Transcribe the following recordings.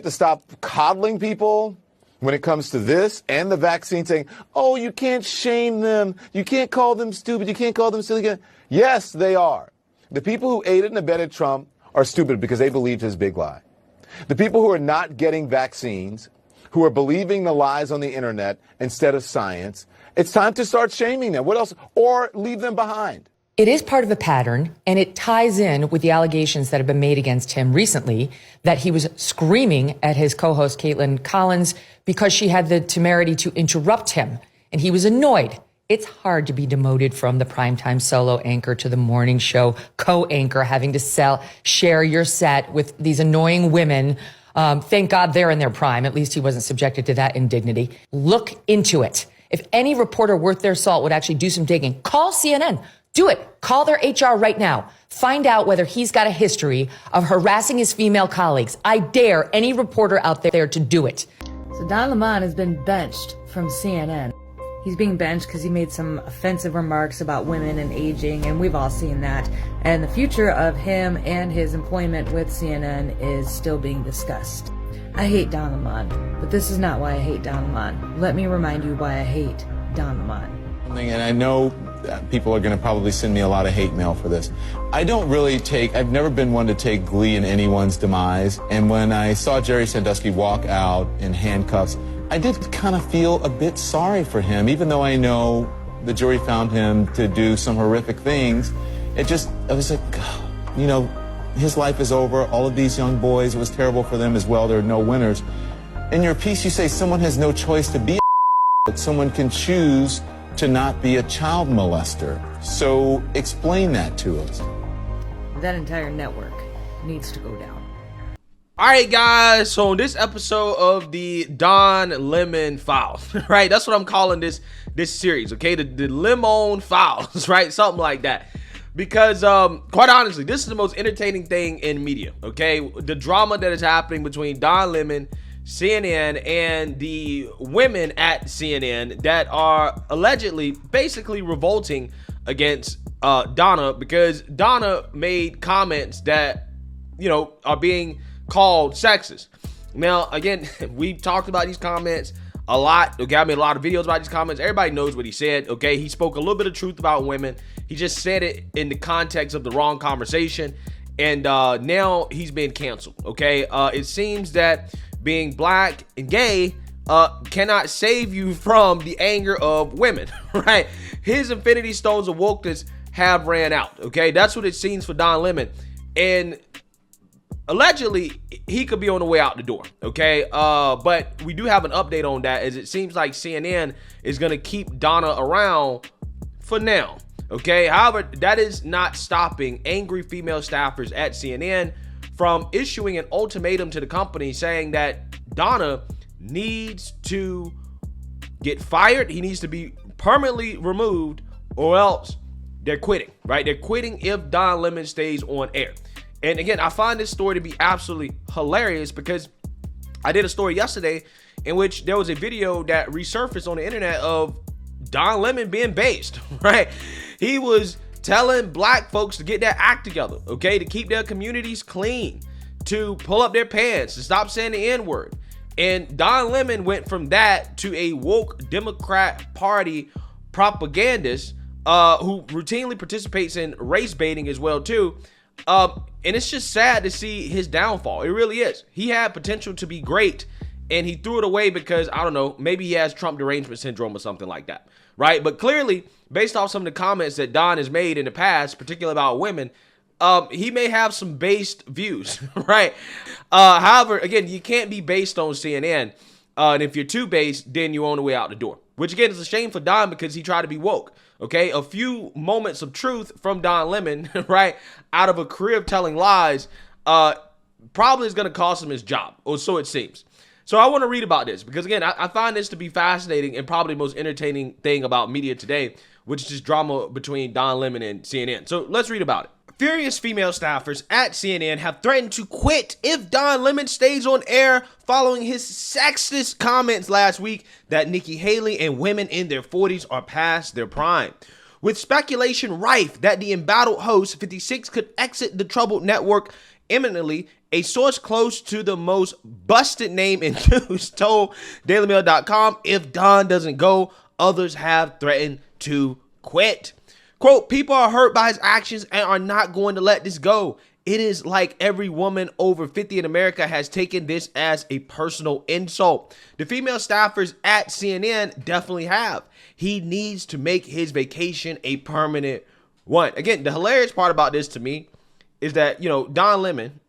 To stop coddling people when it comes to this and the vaccine, saying, oh, you can't shame them. You can't call them stupid. You can't call them silly. Yes, they are. The people who aided and abetted Trump are stupid because they believed his big lie. The people who are not getting vaccines, who are believing the lies on the internet instead of science, it's time to start shaming them. What else? Or leave them behind. It is part of a pattern, and it ties in with the allegations that have been made against him recently that he was screaming at his co-host Caitlin Collins because she had the temerity to interrupt him, and he was annoyed. It's hard to be demoted from the primetime solo anchor to the morning show co-anchor, having to share your set with these annoying women. Thank God they're in their prime. At least he wasn't subjected to that indignity. Look into it. If any reporter worth their salt would actually do some digging, call CNN. Do it. Call their HR right now. Find out whether he's got a history of harassing his female colleagues. I dare any reporter out there to do it. So Don Lemon has been benched from CNN. He's being benched because he made some offensive remarks about women and aging, and we've all seen that. And the future of him and his employment with CNN is still being discussed. I hate Don Lemon, but this is not why I hate Don Lemon. Let me remind you why I hate Don Lemon. And I know people are going to probably send me a lot of hate mail for this. I've never been one to take glee in anyone's demise. And when I saw Jerry Sandusky walk out in handcuffs, I did kind of feel a bit sorry for him, even though I know the jury found him to do some horrific things. I was like, you know, his life is over. All of these young boys, it was terrible for them as well. There are no winners. In your piece, you say someone has no choice to be but someone can choose to not be a child molester. So explain that to us. That entire network needs to go down. All right, guys. So in this episode of the Don Lemon Files, right? That's what I'm calling this series, okay? The Lemon Files, right? Something like that. Because quite honestly, this is the most entertaining thing in media, okay? The drama that is happening between Don Lemon, CNN, and the women at CNN that are allegedly basically revolting against Donna, because Donna made comments that, you know, are being called sexist. Now, again, we've talked about these comments a lot. Okay, I made a lot of videos about these comments. Everybody knows what he said. Okay, he spoke a little bit of truth about women. He just said it in the context of the wrong conversation, and now he's been canceled. Okay, it seems that being black and gay cannot save you from the anger of women, right? His infinity stones of wokeness have ran out. Okay, that's what it seems for Don Lemon, and allegedly he could be on the way out the door. Okay, but we do have an update on that, as it seems like CNN is going to keep Donna around for now. Okay, however, that is not stopping angry female staffers at CNN from issuing an ultimatum to the company saying that Donna needs to get fired. He needs to be permanently removed, or else they're quitting, right? They're quitting if Don Lemon stays on air. And again, I find this story to be absolutely hilarious because I did a story yesterday in which there was a video that resurfaced on the internet of Don Lemon being based, right? He was telling black folks to get their act together, okay, to keep their communities clean, to pull up their pants, to stop saying the N-word. And Don Lemon went from that to a woke Democrat Party propagandist who routinely participates in race baiting as well too. And it's just sad to see his downfall. It really is. He had potential to be great, and he threw it away because, I don't know, maybe he has Trump derangement syndrome or something like that, right? But clearly, based off some of the comments that Don has made in the past, particularly about women, he may have some based views, right? However, again, you can't be based on CNN. And if you're too based, then you're on the way out the door. Which, again, is a shame for Don because he tried to be woke, okay? A few moments of truth from Don Lemon, right, out of a career of telling lies, probably is going to cost him his job, or so it seems. So I want to read about this because, again, I find this to be fascinating and probably the most entertaining thing about media today, which is this drama between Don Lemon and CNN. So let's read about it. Furious female staffers at CNN have threatened to quit if Don Lemon stays on air following his sexist comments last week that Nikki Haley and women in their 40s are past their prime. With speculation rife that the embattled host, 56, could exit the troubled network imminently A source close to the most busted name in news told DailyMail.com, if Don doesn't go, others have threatened to quit. Quote, people are hurt by his actions and are not going to let this go. It is like every woman over 50 in America has taken this as a personal insult. The female staffers at CNN definitely have. He needs to make his vacation a permanent one. Again, the hilarious part about this to me is that, Don Lemon,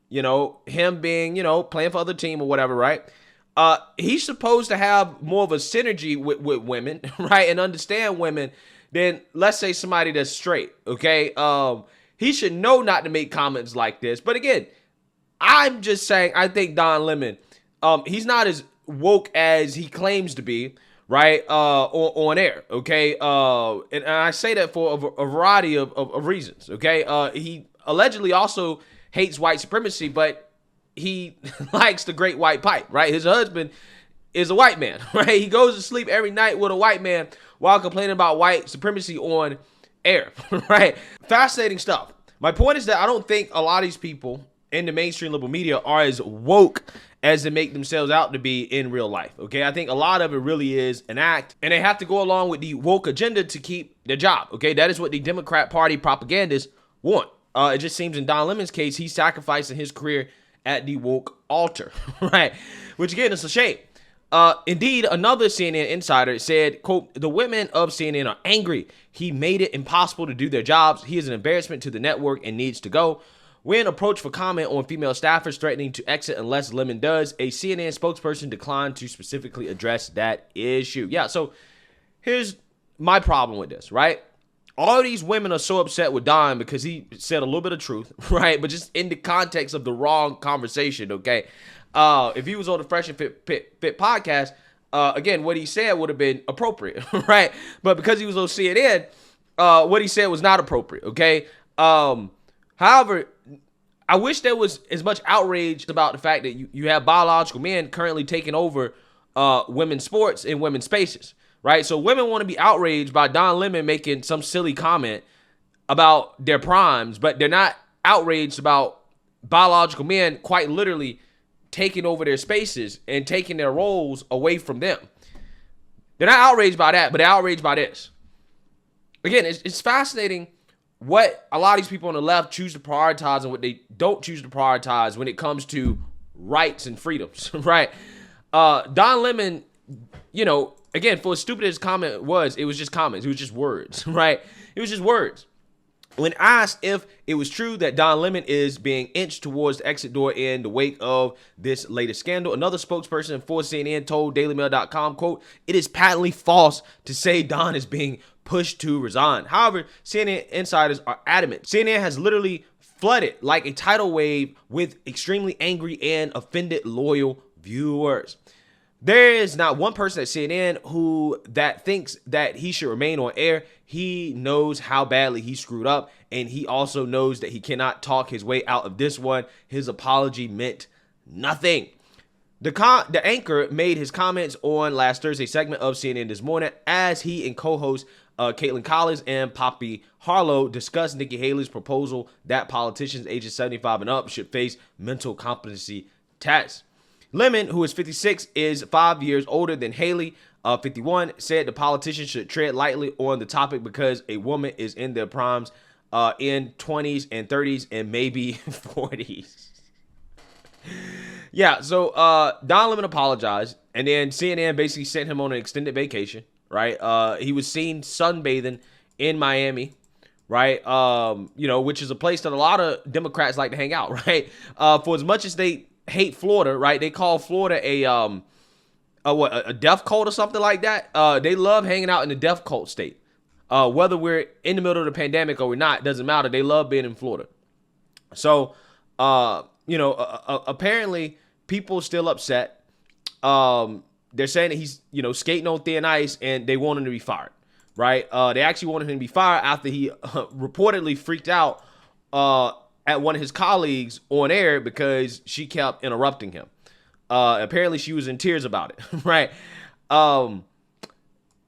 him being, playing for other team or whatever, right? He's supposed to have more of a synergy with women, right? And understand women than, let's say, somebody that's straight, okay? He should know not to make comments like this. But again, I'm just saying, I think Don Lemon, he's not as woke as he claims to be, right? On air, okay? And I say that for a variety of reasons, okay? He allegedly also hates white supremacy, but he likes the great white pipe, right? His husband is a white man, right? He goes to sleep every night with a white man while complaining about white supremacy on air, right? Fascinating stuff. My point is that I don't think a lot of these people in the mainstream liberal media are as woke as they make themselves out to be in real life, okay? I think a lot of it really is an act, and they have to go along with the woke agenda to keep their job, okay? That is what the Democrat Party propagandists want. It just seems in Don Lemon's case, he's sacrificing his career at the woke altar, right? Which again, is a shame. Indeed, another CNN insider said, quote, the women of CNN are angry. He made it impossible to do their jobs. He is an embarrassment to the network and needs to go. When approached for comment on female staffers threatening to exit unless Lemon does, a CNN spokesperson declined to specifically address that issue. Yeah, so here's my problem with this, right? All these women are so upset with Don because he said a little bit of truth, right? But just in the context of the wrong conversation, okay? If he was on the Fresh and Fit podcast, again, what he said would have been appropriate, right? But because he was on CNN, what he said was not appropriate, okay? However, I wish there was as much outrage about the fact that you have biological men currently taking over women's sports and women's spaces, right? So women want to be outraged by Don Lemon making some silly comment about their primes, but they're not outraged about biological men quite literally taking over their spaces and taking their roles away from them. They're not outraged by that, but they're outraged by this. Again, it's fascinating what a lot of these people on the left choose to prioritize and what they don't choose to prioritize when it comes to rights and freedoms, right? Don Lemon, again, for as stupid as comment was, it was just comments. It was just words, right? It was just words. When asked if it was true that Don Lemon is being inched towards the exit door in the wake of this latest scandal, another spokesperson for CNN told DailyMail.com, quote, it is patently false to say Don is being pushed to resign. However, CNN insiders are adamant. CNN has literally flooded like a tidal wave with extremely angry and offended loyal viewers. There is not one person at CNN who thinks that he should remain on air. He knows how badly he screwed up, and he also knows that he cannot talk his way out of this one. His apology meant nothing. The anchor made his comments on last Thursday's segment of CNN This Morning as he and co-host Caitlin Collins and Poppy Harlow discussed Nikki Haley's proposal that politicians ages 75 and up should face mental competency tests. Lemon, who is 56, is 5 years older than Haley, 51, said the politicians should tread lightly on the topic because a woman is in their primes in 20s and 30s and maybe 40s. Yeah, so Don Lemon apologized, and then CNN basically sent him on an extended vacation, right? He was seen sunbathing in Miami, right? Which is a place that a lot of Democrats like to hang out, right? For as much as they hate Florida, right? They call Florida a death cult or something like that. They love hanging out in the death cult state. Whether we're in the middle of the pandemic or we're not, doesn't matter. They love being in Florida. So, apparently people still upset. They're saying that he's, skating on thin ice and they want him to be fired, right? They actually wanted him to be fired after he reportedly freaked out at one of his colleagues on air because she kept interrupting him. Apparently she was in tears about it, right? One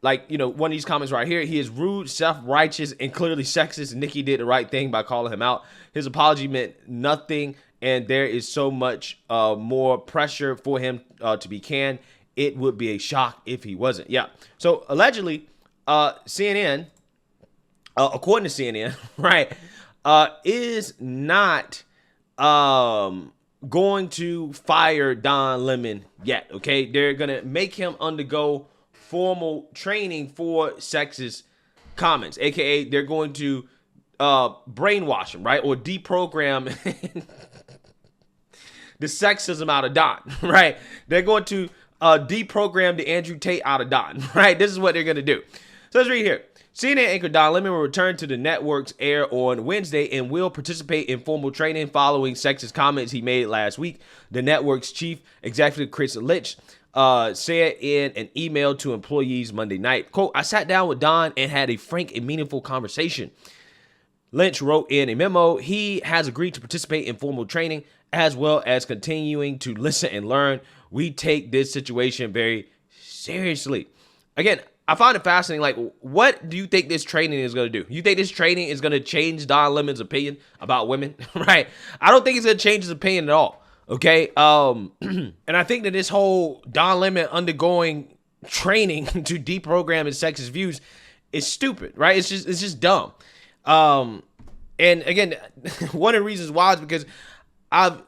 of these comments right here, he is rude, self-righteous, and clearly sexist. Nikki did the right thing by calling him out. His apology meant nothing and there is so much more pressure for him to be canned. It would be a shock if he wasn't. Yeah. So allegedly, CNN, according to CNN, right, is not going to fire Don Lemon yet. Okay, they're gonna make him undergo formal training for sexist comments, aka they're going to brainwash him, right, or deprogram the sexism out of Don, right? They're going to deprogram the Andrew Tate out of Don, right? This is what they're going to do. So let's read here. CNN anchor Don Lemon will return to the network's air on Wednesday and will participate in formal training following sexist comments he made last week. The network's chief executive, Chris Litch, said in an email to employees Monday night, quote, "I sat down with Don and had a frank and meaningful conversation." Lynch wrote in a memo, he has agreed to participate in formal training as well as continuing to listen and learn. We take this situation very seriously. Again, I find it fascinating. Like, what do you think this training is going to do? You think this training is going to change Don Lemon's opinion about women? Right? I don't think it's going to change his opinion at all. Okay. And I think that this whole Don Lemon undergoing training to deprogram his sexist views is stupid, right? It's just dumb. And again, one of the reasons why is because I've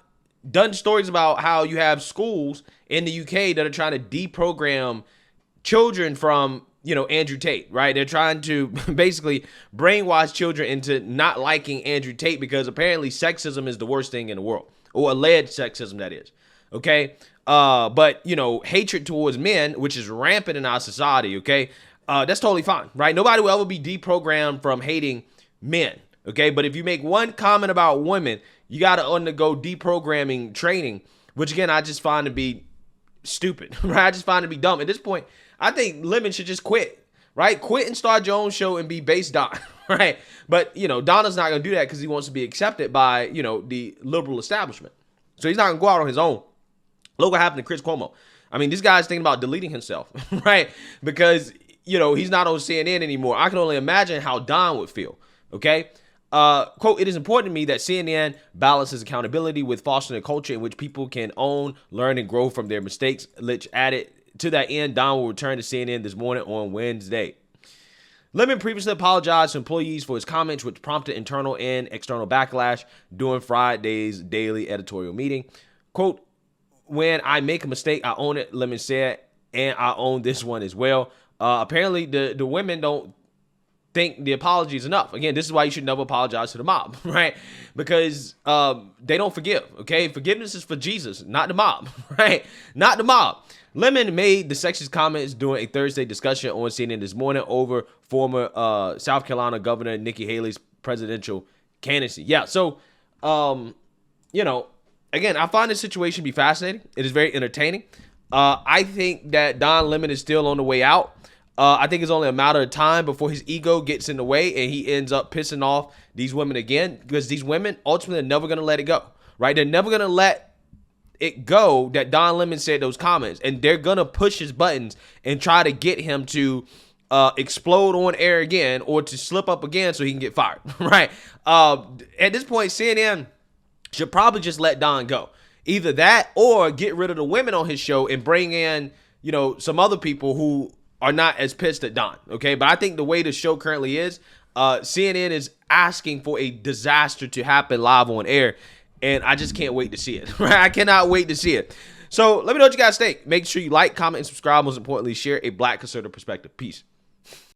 done stories about how you have schools in the UK that are trying to deprogram children from, Andrew Tate, right? They're trying to basically brainwash children into not liking Andrew Tate because apparently sexism is the worst thing in the world, or alleged sexism, that is. Okay. But hatred towards men, which is rampant in our society. Okay. That's totally fine, right? Nobody will ever be deprogrammed from hating men. Okay. But if you make one comment about women, you got to undergo deprogramming training, which again, I just find to be stupid, right? I just find it to be dumb. At this point, I think Lemon should just quit, right? Quit and start your own show and be based Don, right? But, Donna's not going to do that because he wants to be accepted by, the liberal establishment. So he's not going to go out on his own. Look what happened to Chris Cuomo. I mean, this guy's thinking about deleting himself, right? Because, he's not on CNN anymore. I can only imagine how Don would feel, okay? Quote, "It is important to me that CNN balances accountability with fostering a culture in which people can own, learn, and grow from their mistakes," Litch added. To that end, Don will return to CNN this morning on Wednesday. Lemon previously apologized to employees for his comments, which prompted internal and external backlash during Friday's daily editorial meeting. Quote, "When I make a mistake, I own it," Lemon said, "and I own this one as well." Apparently, the women don't think the apology is enough. Again, this is why you should never apologize to the mob, right? Because they don't forgive, okay? Forgiveness is for Jesus, not the mob, right? Not the mob. Lemon made the sexist comments during a Thursday discussion on CNN this morning over former South Carolina Governor Nikki Haley's presidential candidacy. Yeah, so, again, I find this situation to be fascinating. It is very entertaining. I think that Don Lemon is still on the way out. I think it's only a matter of time before his ego gets in the way and he ends up pissing off these women again, because these women ultimately are never going to let it go, right? They're never going to let it go that Don Lemon said those comments, and they're going to push his buttons and try to get him to explode on air again or to slip up again so he can get fired, right? At this point, CNN should probably just let Don go. Either that or get rid of the women on his show and bring in, some other people who are not as pissed at Don, okay? But I think the way the show currently is, CNN is asking for a disaster to happen live on air, and I just can't wait to see it, right? I cannot wait to see it. So let me know what you guys think. Make sure you like, comment, and subscribe. Most importantly, share a Black conservative perspective. Peace.